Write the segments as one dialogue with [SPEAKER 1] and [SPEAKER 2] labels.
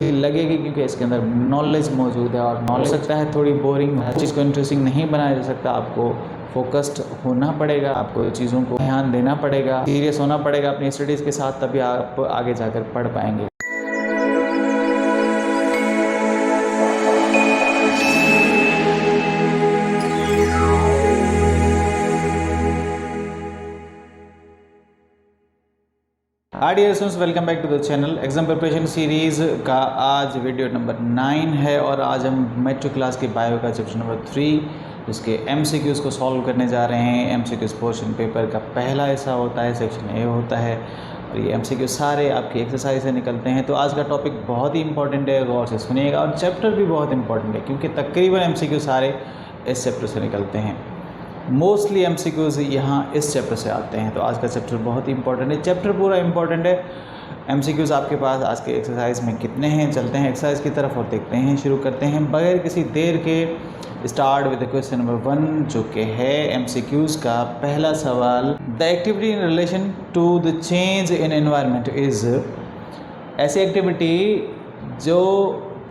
[SPEAKER 1] लगेगी क्योंकि इसके अंदर नॉलेज मौजूद है और नॉलेज सकता है थोड़ी बोरिंग, हर चीज़ को इंटरेस्टिंग नहीं बनाया जा सकता। आपको फोकस्ड होना पड़ेगा, आपको चीज़ों को ध्यान देना पड़ेगा, सीरियस होना पड़ेगा अपनी स्टडीज़ के साथ, तभी आप आगे जाकर पढ़ पाएंगे। Hi dear students, welcome back to the channel. Exam preparation series का आज वीडियो नंबर 9 है और आज हम मेट्रिक क्लास की बायो का चैप्टर नंबर 3 उसके एमसीक्यूज़ को सॉल्व करने जा रहे हैं। एमसीक्यूज़ पोर्शन पेपर का पहला हिस्सा होता है, सेक्शन ए होता है और ये एमसीक्यू सारे आपकी एक्सरसाइज से निकलते हैं। तो आज का टॉपिक बहुत ही इंपॉर्टेंट है, गौर से सुनिएगा, और चैप्टर भी बहुत इंपॉर्टेंट है क्योंकि तकरीबन एमसीक्यू सारे इस चैप्टर से निकलते हैं। मोस्टली एमसीक्यूज़ यहाँ इस चैप्टर से आते हैं। तो आज का चैप्टर बहुत ही इंपॉर्टेंट है, चैप्टर पूरा इंपॉर्टेंट है। एमसीक्यूज़ आपके पास आज के एक्सरसाइज में कितने हैं, चलते हैं एक्सरसाइज की तरफ और देखते हैं। शुरू करते हैं बगैर किसी देर के। स्टार्ट विद क्वेश्चन नंबर 1 जो कि है एमसीक्यूज़ का पहला सवाल। The activity in relation to the change in environment is, ऐसी एक्टिविटी जो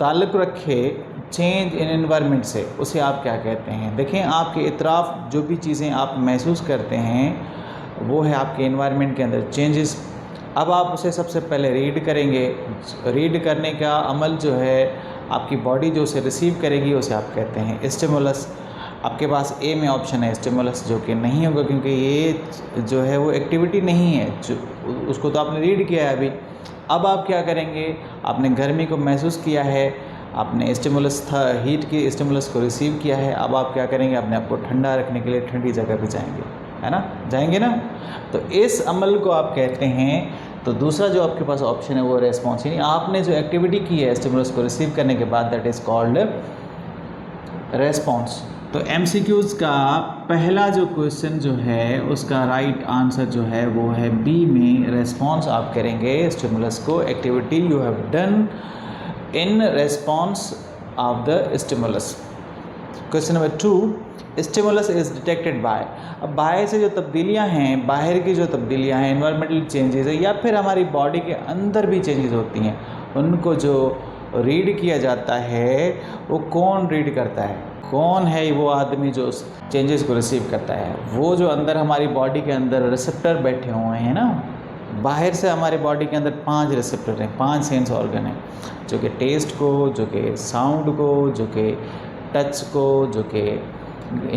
[SPEAKER 1] ताल्लुक़ रखे चेंज इन एनवायरनमेंट से, उसे आप क्या कहते हैं। देखें, आपके इतराफ़ जो भी चीज़ें आप महसूस करते हैं वो है आपके एनवायरनमेंट के अंदर चेंजेस। अब आप उसे सबसे पहले रीड करेंगे। रीड करने का अमल जो है आपकी बॉडी जो उसे रिसीव करेगी उसे आप कहते हैं स्टिमुलस। आपके पास ए में ऑप्शन है स्टिमुलस, जो कि नहीं होगा क्योंकि ये जो है वो एक्टिविटी नहीं है, जो उसको तो आपने रीड किया है अभी। अब आप क्या करेंगे, आपने गर्मी को महसूस किया है, आपने स्टिमुलस था हीट की स्टिमुलस को रिसीव किया है। अब आप क्या करेंगे, अपने आप को ठंडा रखने के लिए ठंडी जगह पे जाएंगे, है ना, जाएंगे ना। तो इस अमल को आप कहते हैं। तो दूसरा जो आपके पास ऑप्शन है वो रेस्पॉन्स, यानी आपने जो एक्टिविटी की है स्टिमुलस को रिसीव करने के बाद, दैट इज़ कॉल्ड रेस्पॉन्स। तो एमसीक्यूज़ का पहला जो क्वेश्चन जो है उसका राइट आंसर जो है वो है बी में, रेस्पॉन्स आप करेंगे स्टिमुलस को, activity you have done in response of the stimulus. Question number 2, stimulus is detected by. अब बाहर से जो तब्दीलियां हैं, बाहर की जो तब्दीलियां हैं, एनवायरमेंटल चेंजेस है या फिर हमारी बॉडी के अंदर भी चेंजेस होती हैं, उनको जो रीड किया जाता है वो कौन रीड करता है, कौन है वो आदमी जो उस चेंजेस को रिसीव करता है। वो जो अंदर हमारी बॉडी के अंदर रिसेप्टर बैठे हुए हैं ना, बाहर से हमारे बॉडी के अंदर 5 रिसेप्टर हैं, 5 सेंस ऑर्गन हैं, जो कि टेस्ट को, जो कि साउंड को, जो कि टच को, जो कि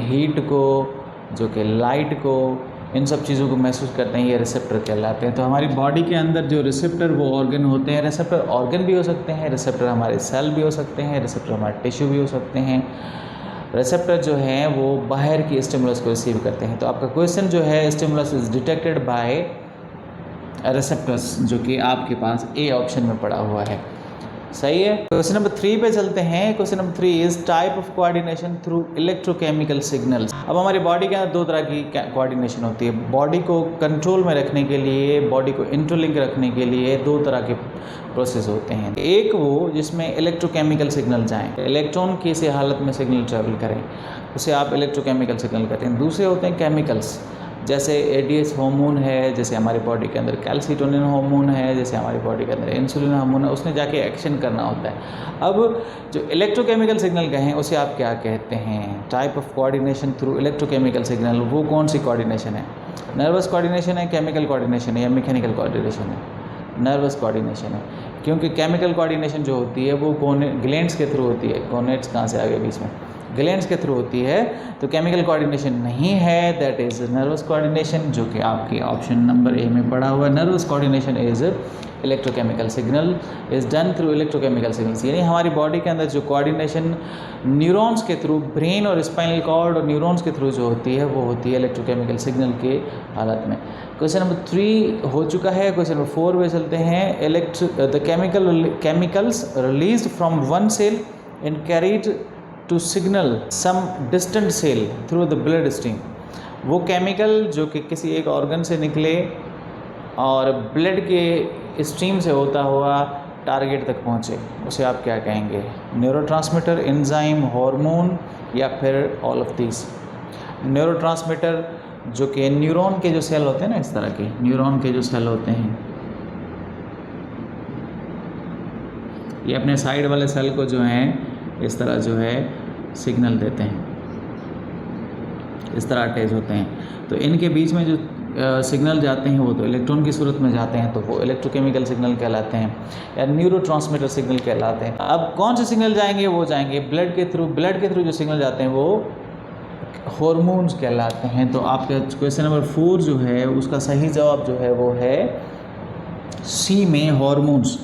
[SPEAKER 1] हीट को, जो कि लाइट को, इन सब चीज़ों को महसूस करते हैं, ये रिसेप्टर कहलाते हैं। तो हमारी बॉडी के अंदर जो रिसेप्टर वो ऑर्गन होते हैं, रिसेप्टर ऑर्गन भी हो सकते हैं, रिसेप्टर हमारे सेल भी हो सकते हैं, रिसेप्टर हमारे टिश्यू भी हो सकते हैं। रिसेप्टर जो हैं वो बाहर की स्टिमुलस को रिसीव करते हैं। तो आपका क्वेश्चन जो है stimulus is detected by receptors, जो कि आपके पास ए ऑप्शन में पड़ा हुआ है, सही है। क्वेश्चन नंबर 3 पे चलते हैं। Question number 3 is type of coordination through electrochemical signals. अब हमारी बॉडी के अंदर 2 तरह की कोऑर्डिनेशन होती है। बॉडी को कंट्रोल में रखने के लिए, बॉडी को इंटरलिंक रखने के लिए 2 तरह के प्रोसेस होते हैं। एक वो जिसमें इलेक्ट्रोकेमिकल सिग्नल जाएँ, इलेक्ट्रॉन की ऐसी हालत में सिग्नल ट्रेवल करें, उसे आप इलेक्ट्रोकेमिकल सिग्नल कहते हैं। दूसरे होते हैं केमिकल्स, जैसे एडीएच हार्मोन है, जैसे हमारी बॉडी के अंदर कैल्सिटोनिन हार्मोन है, जैसे हमारी बॉडी के अंदर इंसुलिन हार्मोन है, उसने जाके एक्शन करना होता है। अब जो इलेक्ट्रोकेमिकल सिग्नल कहें उसे आप क्या कहते हैं, type of coordination through electrochemical signal, वो कौन सी कोऑर्डिनेशन है, नर्वस कोऑर्डिनेशन है, केमिकल कोऑर्डिनेशन है या मैकेनिकल कोऑर्डिनेशन है। नर्वस कोऑर्डिनेशन है, क्योंकि केमिकल कोऑर्डिनेशन जो होती है वो ग्लैंड्स के थ्रू होती है। गोनेट्स कहाँ से आ गए बीच में, ग्लैंड्स के थ्रू होती है, तो केमिकल कोऑर्डिनेशन नहीं है, दैट इज़ नर्वस कोऑर्डिनेशन, जो कि आपके ऑप्शन नंबर ए में पड़ा हुआ है। Nervous coordination is electrochemical signal is done through electrochemical signals, यानी हमारी बॉडी के अंदर जो कोऑर्डिनेशन न्यूरॉन्स के थ्रू, ब्रेन और स्पाइनल कॉर्ड और न्यूरॉन्स के थ्रू जो होती है वो होती है इलेक्ट्रोकेमिकल सिग्नल के हालत में। क्वेश्चन नंबर 3 हो चुका है। क्वेश्चन नंबर 4 पे चलते हैं। The chemicals release from one cell and carried to signal some distant cell through the blood stream. वो केमिकल जो कि किसी एक ऑर्गन से निकले और ब्लड के स्ट्रीम से होता हुआ टारगेट तक पहुँचे, उसे आप क्या कहेंगे, न्यूरोट्रांसमीटर, एंजाइम, हार्मोन या फिर ऑल ऑफ दीज। न्यूरोट्रांसमीटर जो कि न्यूरॉन के जो सेल होते हैं ना, इस तरह के न्यूरॉन के जो सेल होते हैं, ये अपने साइड वाले सेल को जो है इस तरह जो है सिग्नल देते हैं, इस तरह अटैच होते हैं। तो इनके बीच में जो सिग्नल जाते हैं वो तो इलेक्ट्रॉन की सूरत में जाते हैं, तो वो इलेक्ट्रोकेमिकल सिग्नल कहलाते हैं या न्यूरोट्रांसमीटर सिग्नल कहलाते हैं। अब कौन से सिग्नल जाएंगे? वो जाएंगे ब्लड के थ्रू। ब्लड के थ्रू जो सिग्नल जाते हैं वो हार्मोन्स कहलाते हैं। तो आपका क्वेश्चन नंबर 4 जो है उसका सही जवाब जो है वो है सी में हार्मोन्स।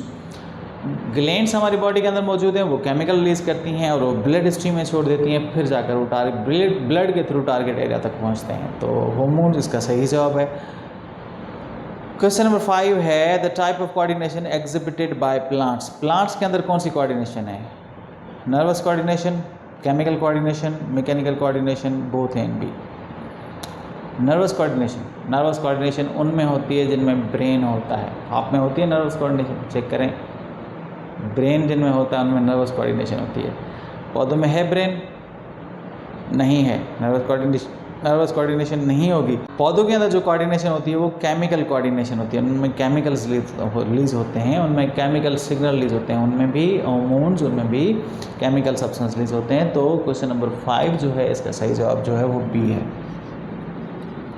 [SPEAKER 1] ग्लैंड्स हमारी बॉडी के अंदर मौजूद हैं, वो केमिकल रिलीज करती हैं और वो ब्लड स्ट्रीम में छोड़ देती हैं, फिर जाकर वो ब्लड के थ्रू टारगेट एरिया तक पहुंचते हैं। तो हार्मोन्स इसका सही जवाब है। क्वेश्चन नंबर 5 है the type of coordination exhibited by plants. Plants के अंदर कौन सी कोऑर्डिनेशन है? Nervous coordination, chemical coordination, mechanical coordination, both and B. Nervous coordination उनमें होती है जिनमें ब्रेन होता है। आप में होती है नर्वस कोऑर्डिनेशन? चेक करें, ब्रेन जिनमें होता है उनमें नर्वस कोऑर्डिनेशन होती है। पौधों में है ब्रेन? नहीं है, नर्वस कोऑर्डिनेशन नहीं होगी। पौधों के अंदर जो कोऑर्डिनेशन होती है वो केमिकल कोऑर्डिनेशन होती है, उनमें केमिकल्स रिलीज होते हैं, उनमें केमिकल सिग्नल रिलीज होते हैं, उनमें भी हार्मोन्स, उनमें भी केमिकल सब्सटेंस रिलीज होते हैं। तो क्वेश्चन नंबर 5 जो है इसका सही जवाब जो है वो बी है।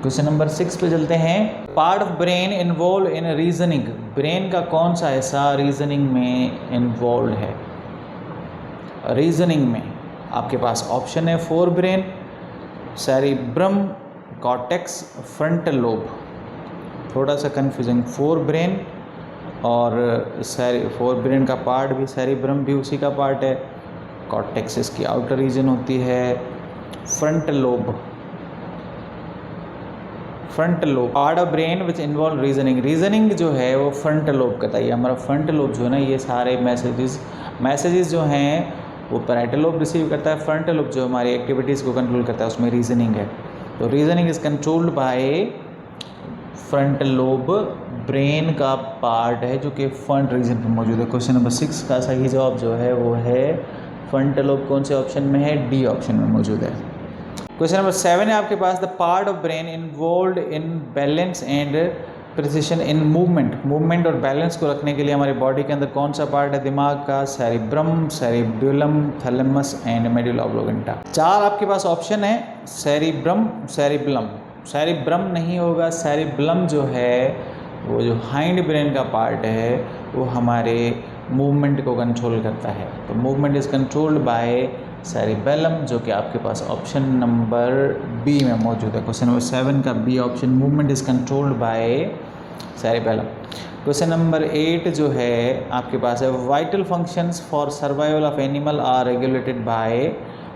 [SPEAKER 1] क्वेश्चन नंबर 6 पे चलते हैं। Part of brain involve in reasoning. Brain का कौन सा हिस्सा रीजनिंग में इन्वॉल्व है? रीजनिंग में आपके पास ऑप्शन है fore brain, cerebrum, cortex, frontal lobe. थोड़ा सा कंफ्यूजिंग, फोर ब्रेन और फोर ब्रेन का पार्ट भी सेरिब्रम भी उसी का पार्ट है, कॉर्टेक्स इसकी आउटर रीजन होती है, frontal lobe part of brain which involve reasoning जो है वो फ्रंटल लोब करता है। हमारा फ्रंटल लोब जो है ना, ये सारे मैसेजेस जो हैं वो पैराइटल लोब रिसीव करता है। फ्रंटल लोब जो हमारी एक्टिविटीज़ को कंट्रोल करता है, उसमें रीजनिंग है। तो reasoning is controlled bye frontal lobe, brain का पार्ट है जो कि फ्रंट रीजन पर मौजूद है। क्वेश्चन नंबर 6 का सही जवाब जो है वो है फ्रंटल लोब। कौन से ऑप्शन में है? डी ऑप्शन में मौजूद है। क्वेश्चन नंबर 7 है आपके पास, the part of brain involved in balance and precision in movement और बैलेंस को रखने के लिए हमारी बॉडी के अंदर कौन सा पार्ट है दिमाग का? Cerebrum, cerebellum, thalamus and medulla oblongata. 4 आपके पास ऑप्शन है, सेरिब्रम, सेरिब्रम नहीं होगा। सेरिबेलम जो है वो जो हाइंड ब्रेन का पार्ट है वो हमारे मूवमेंट को कंट्रोल करता है। तो movement is controlled by cerebellum, जो कि आपके पास ऑप्शन नंबर बी में मौजूद है। क्वेश्चन नंबर 7 का B option, movement is controlled by cerebellum. Question number 8 जो है आपके पास है, vital functions for survival of animal are regulated by.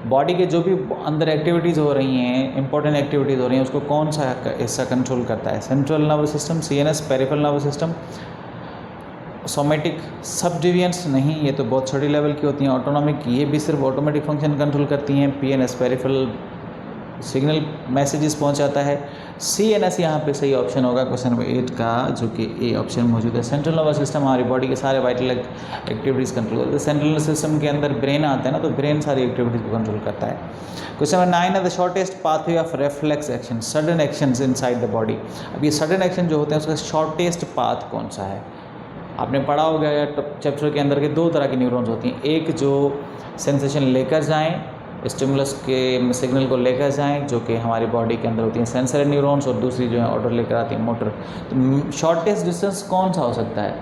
[SPEAKER 1] Body के जो भी अंदर एक्टिविटीज़ हो रही हैं, इंपॉर्टेंट एक्टिविटीज़ हो रही हैं, उसको कौन सा हिस्सा कंट्रोल करता है? Central nervous system, CNS, peripheral nervous system, somatic, सब डिविजन्स नहीं, ये तो बहुत छोटी लेवल की होती हैं। ऑटोनॉमिक, ये भी सिर्फ ऑटोमेटिक फंक्शन कंट्रोल करती हैं। पीएनएस पेरिफेरल सिग्नल मैसेजेस पहुंचाता है। सीएनएस यहाँ पे सही ऑप्शन होगा क्वेश्चन नंबर 8 का, जो कि ए ऑप्शन मौजूद है। सेंट्रल नर्वस सिस्टम हमारी बॉडी के सारे वाइटल एक्टिविटीज़ कंट्रोल करता है। सेंट्रल नर्वस सिस्टम के अंदर ब्रेन आता है ना, तो ब्रेन सारी एक्टिविटीज़ को कंट्रोल करता है। क्वेश्चन नंबर 9 है, the shortest pathway of reflex action, sudden actions inside the body. अब ये सडन एक्शन जो होते हैं उसका शॉर्टेस्ट पाथ कौन सा है? आपने पढ़ा होगा चैप्टर के अंदर के 2 तरह की न्यूरॉन्स होती हैं, एक जो सेंसेशन लेकर जाएं, स्टिमुलस के सिग्नल को लेकर जाएं, जो कि हमारी बॉडी के अंदर होती हैं सेंसरी न्यूरॉन्स, और दूसरी जो है ऑर्डर लेकर आती है मोटर। तो शॉर्टेस्ट डिस्टेंस कौन सा हो सकता है?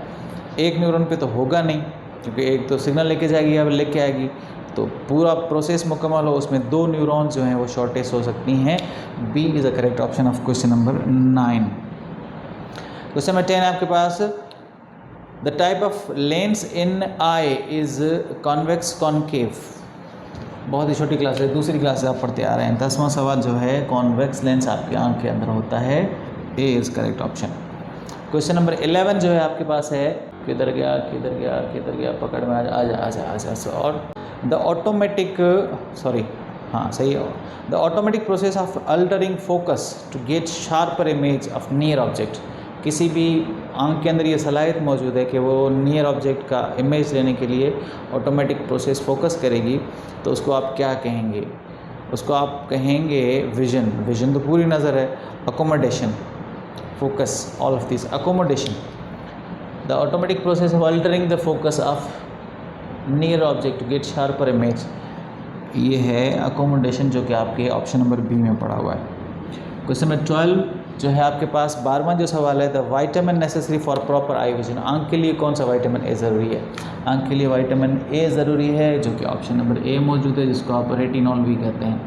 [SPEAKER 1] एक न्यूरॉन पे तो होगा नहीं, क्योंकि एक तो सिग्नल लेके जाएगी या लेके आएगी, तो पूरा प्रोसेस मुकम्मल हो उसमें 2 न्यूरॉन्स जो हैं वो शॉर्टेस्ट हो सकती हैं। B is the correct option of question number 9। Question number 10 आपके पास, the type of lens in eye is convex concave. बहुत ही छोटी क्लास है, दूसरी क्लास से आप पढ़ते आ रहे हैं। 10वां सवाल जो है, कॉन्वेक्स लेंस आपके आँख के अंदर होता है, A is correct option. Question number 11 जो है आपके पास है, किधर गया, पकड़ में आजा। और द ऑटोमेटिक, सही है, the automatic process of altering focus to get sharper image of near object. किसी भी आँख के अंदर ये सलाहियत मौजूद है कि वो नियर ऑब्जेक्ट का इमेज लेने के लिए ऑटोमेटिक प्रोसेस फोकस करेगी, तो उसको आप क्या कहेंगे? उसको आप कहेंगे विजन तो पूरी नज़र है, accommodation, focus, all of this, accommodation, the automatic process of altering the focus of near object to get sharper image, ये है अकोमोडेशन जो कि आपके ऑप्शन नंबर बी में पड़ा हुआ है। क्वेश्चन नंबर 12 जो है आपके पास 12वां जो सवाल है, the vitamin necessary for proper eye vision, आंख के लिए कौन सा वाइटामिन ए ज़रूरी है? आंख के लिए वाइटामिन ए ज़रूरी है, जो कि ऑप्शन नंबर ए मौजूद है, जिसको आप रेटिनॉल भी कहते हैं,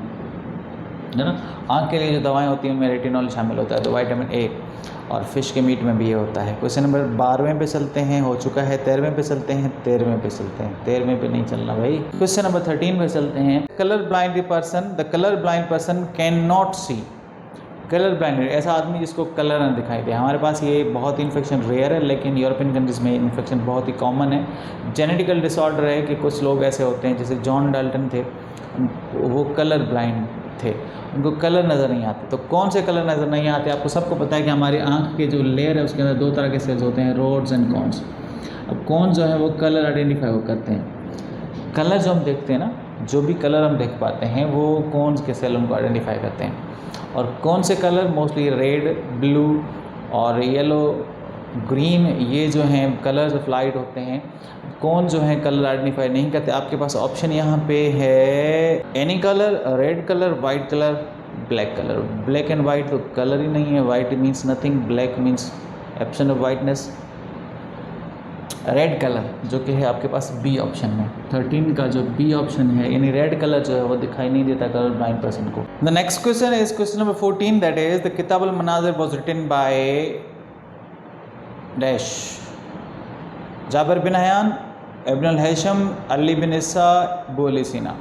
[SPEAKER 1] है ना। आंख के लिए जो दवाएं होती हैं उनमें रेटिनॉल शामिल होता है, तो वाइटामिन ए, और फिश के मीट में भी ये होता है। क्वेश्चन नंबर 12वें पे चलते हैं, हो चुका है। 13वें पे चलते हैं, 13वें पे चलते हैं, 13वें पे नहीं चलना भाई। क्वेश्चन नंबर 13 पे चलते हैं, colour blind person, the colour blind person can not see, colour blind ऐसा आदमी जिसको कलर ना दिखाई दे। हमारे पास ये बहुत इन्फेक्शन रेयर है, लेकिन यूरोपियन कंट्रीज़ में इन्फेक्शन बहुत ही कॉमन है। जेनेटिकल डिसऑर्डर है कि कुछ लोग ऐसे होते हैं, जैसे जॉन डाल्टन थे, वो कलर ब्लाइंड थे, उनको कलर नज़र नहीं आते। तो कौन से कलर नज़र नहीं आते? आपको सबको पता है कि हमारी आँख के जो लेयर है उसके अंदर दो तरह के सेल्स होते हैं, रोड्स एंड कॉन्स। अब कौन जो है वो कलर आइडेंटिफाई वो करते हैं। कलर जो हम देखते हैं ना, जो भी कलर हम देख पाते हैं वो कौन के सेल उनको आइडेंटिफाई करते हैं। और कौन से कलर? मोस्टली रेड, ब्लू और येलो, ग्रीन, ये जो हैं कलर्स ऑफ लाइट होते हैं। कौन जो है कलर आइडेंटिफाई नहीं करते? आपके पास ऑप्शन यहाँ पे है any colour, red colour, white colour, black colour. Black and white तो कलर ही नहीं है, white means nothing, black means absence of whiteness. Red colour जो कि है आपके पास बी ऑप्शन में, 13 का जो बी ऑप्शन है, यानी रेड कलर जो है वो दिखाई नहीं देता कलर ब्लाइंड पर्सन को। The next question is question number 14, that is the किताब अल मनाज़िर वाज रिटन बाय डैश, जाबिर बिन हयान, इब्न अल हैशम, अली बिन इसा, अबू अली सीना।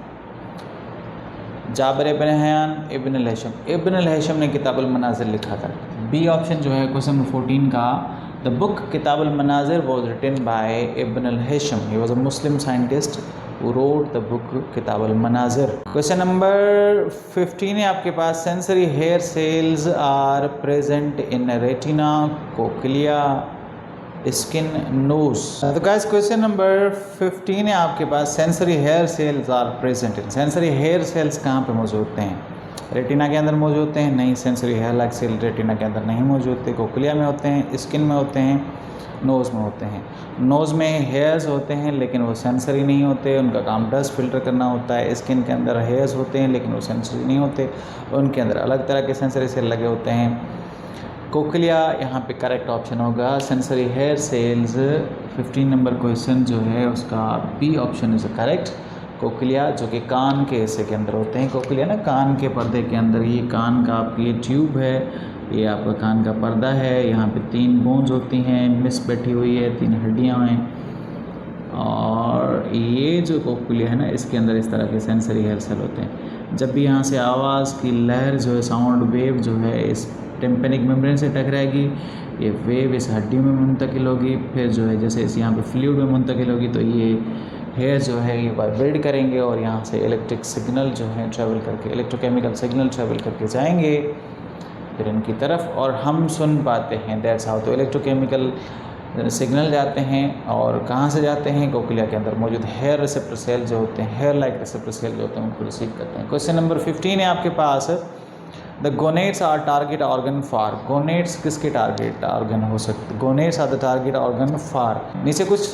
[SPEAKER 1] जाबिर बिन हयान, इब्न अल हैशम। इब्न अल हैशम ने किताब अल मनाज़िर लिखा था। बी ऑप्शन जो है क्वेश्चन नंबर 14 का, द बुक किताब अल मनाज़िर वॉज रिटन बाय इब्न अल हैशम, he was a Muslim scientist who wrote the book किताब अल मनाज़िर। क्वेश्चन नंबर 15 है आपके पास, sensory hair cells are present in retina, cochlea, skin, nose. तो गाइस क्वेश्चन नंबर 15 है आपके पास, sensory hair cells are present in, sensory hair cells कहाँ पे मौजूद होते हैं? रेटिना के अंदर मौजूद होते हैं? नहीं, sensory hair like cell retina के अंदर नहीं मौजूद होते, कोक्लिया में होते हैं, स्किन में होते हैं, नोज़ में होते हैं। नोज़ में हेयर्स होते हैं लेकिन वो सेंसरी नहीं होते, उनका काम डस्ट फिल्टर करना होता है। स्किन के अंदर हेयर्स होते हैं लेकिन वो सेंसरी नहीं होते, उनके अंदर अलग तरह के सेंसरी सेल लगे होते हैं। कोक्लिया यहाँ पे करेक्ट ऑप्शन होगा, sensory hair cells. 15 number question जो है उसका B option is correct. Cochlea जो कि कान के हिस्से के अंदर होते हैं, कोक्लिया ना कान के पर्दे के अंदर, ये कान का आपकी ये ट्यूब है, ये आपका कान का पर्दा है, यहाँ पे 3 बोन्स होती हैं, मिस बैठी हुई है, 3 हड्डियाँ हैं, और ये जो कोक्लिया है ना इसके अंदर इस तरह के सेंसरी हेयर सेल होते हैं। जब भी यहाँ से आवाज़ की लहर जो है, साउंड वेव जो है इस टेम्पेनिक मेम्ब्रेन से टकराएगी, ये वेव इस हड्डियों में मुंतकिल होगी, फिर जो है जैसे इस यहाँ पे फ्लूइड में मुंतकिल होगी, तो ये हेयर जो है ये वाइब्रेट करेंगे और यहाँ से इलेक्ट्रिक सिग्नल जो है ट्रैवल करके, इलेक्ट्रोकेमिकल सिग्नल ट्रैवल करके जाएंगे फिर इनकी तरफ, और हम सुन पाते हैं। That's how. तो इलेक्ट्रोकेमिकल सिग्नल जाते हैं, और कहाँ से जाते हैं? कोक्लिया के अंदर मौजूद हेयर रिसेप्टर सेल जो होते हैं, हेयर लाइक रिसेप्टर सेल जो होते हैं, उनको रिसीव करते हैं। क्वेश्चन नंबर 15 है आपके पास, the gonads are target organ for, gonads किसके टारगेट ऑर्गन हो सकते? Gonads are the target organ for, नीचे कुछ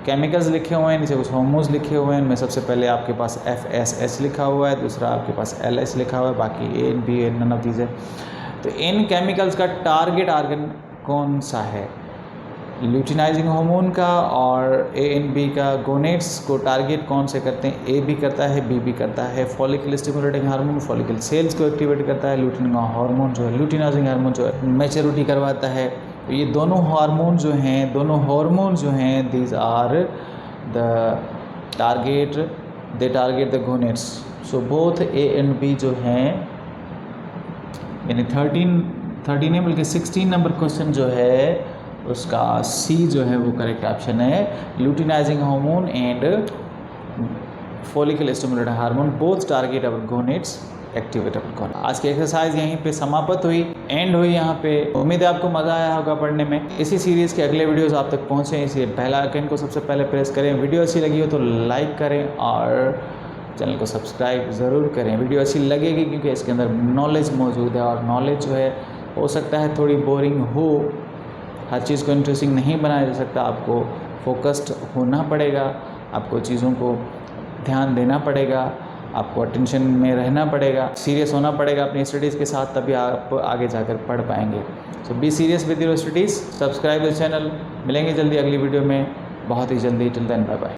[SPEAKER 1] केमिकल्स लिखे हुए हैं, नीचे कुछ हार्मोन्स लिखे हुए हैं, इनमें सबसे पहले आपके पास FSH लिखा हुआ है, दूसरा आपके पास LH लिखा हुआ है, बाकी A and B none of these है। तो इन केमिकल्स का टारगेट ऑर्गन कौन सा है? ल्यूटिनाइजिंग हार्मोन का और A and B का। गोनेट्स को टारगेट कौन से करते हैं? A भी करता है, B भी करता है। Follicle stimulating hormone follicle sales को एक्टिवेट करता है, ल्यूटिनाइजिंग हार्मोन जो है, ल्यूटिनाइजिंग हार्मोन जो है मैच्योरिटी करवाता है। तो ये दोनों हार्मोन जो हैं, दोनों हार्मोन जो हैं, these are the target, they target the gonads. So both A and B जो हैं, यानी 13 है बल्कि 16 नंबर क्वेश्चन जो है उसका C जो है वो करेक्ट ऑप्शन है। Luteinizing hormone and follicle stimulating hormone both target our gonads, activate our gonads. आज की एक्सरसाइज यहीं पे समाप्त हुई, एंड हुई यहाँ पे। उम्मीद है आपको मज़ा आया होगा पढ़ने में। इसी सीरीज़ के अगले वीडियोस आप तक पहुँचे, इसलिए बेल आइकन को सबसे पहले प्रेस करें। वीडियो अच्छी लगी हो तो लाइक करें और चैनल को सब्सक्राइब ज़रूर करें। वीडियो अच्छी लगेगी क्योंकि इसके अंदर नॉलेज मौजूद है, और नॉलेज जो है हो सकता है थोड़ी बोरिंग हो, हर चीज़ को इंटरेस्टिंग नहीं बनाया जा सकता, आपको फोकस्ड होना पड़ेगा। आपको चीज़ों को ध्यान देना पड़ेगा, आपको अटेंशन में रहना पड़ेगा, सीरियस होना पड़ेगा अपनी स्टडीज़ के साथ, तभी आप आगे जाकर पढ़ पाएंगे। So be serious with your studies, subscribe the channel. मिलेंगे जल्दी अगली वीडियो में, बहुत ही जल्दी। Till then bye bye.